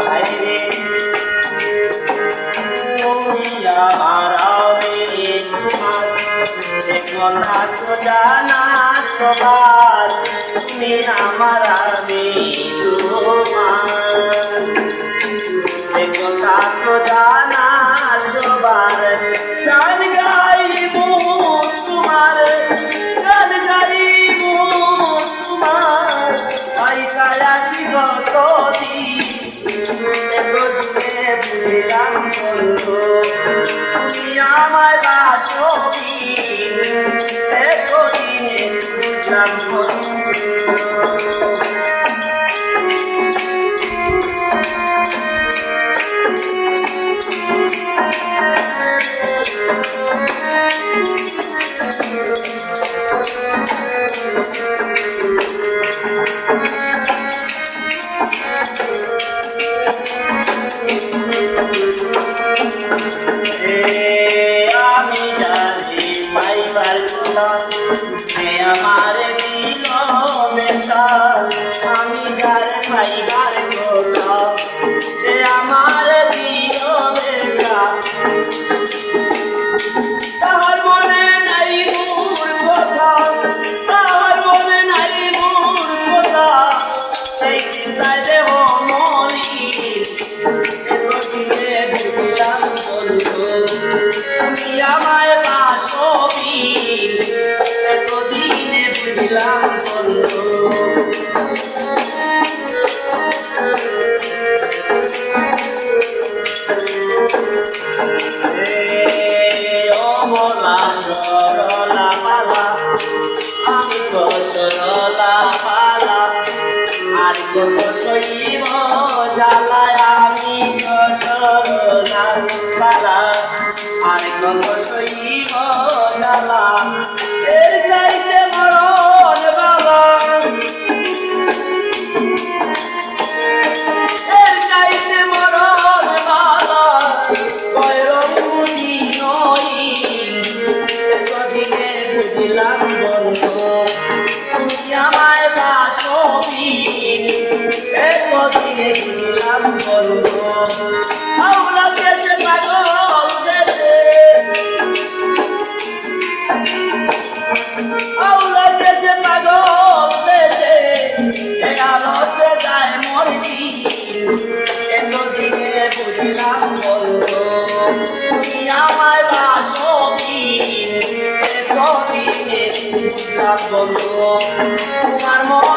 হাইরে তুমি আমার আমি তোমার একথা তো জানা সবার তুমি আমার আমি তোমার একথা তো জানা সবার গান গাইব তোমার গান গাইব তোমার পয়সায় আছি যতদিন এতদিনে বুঝলাম বন্ধু তুমি আমার বাসবি এতদিনে বুঝলাম বন্ধু আমি জানি পাইবার কথা সে আমার দিল বেতা আমি যার পাইবার কথা সে আমার দিল বেতা তাহার মনে নাই মোর কথা তাহার মনে নাই মোর কথা সেই চিন্তায় দেহ মরি এতদিনে বুঝলাম বন্ধু তুমি আমায় বাসবি এতদিনে বুঝলাম বন্ধু অমলা সরলা পালা আমি তো সরলা পালা আর কত সইব জ্বালায় আমি তো সরলা পালা আর কত সইব জ্বালা এর চাইতে মরণ বাবা এর চাইতে মরণ বাবা কয়রম বুঝি নই এতদিনে বুঝলাম বন্ধু তুমি আমায় বাসবি এতদিনে বুঝলাম বন্ধু আউলা দেশে পাগল দেশে আউলা দেশে পাগল দেশে এ আলোতে যায় মরবি এতদিনে বুঝলাম বন্ধু তুমি আমায় বাসবি এতদিনে বুঝলাম বন্ধু তোমার মন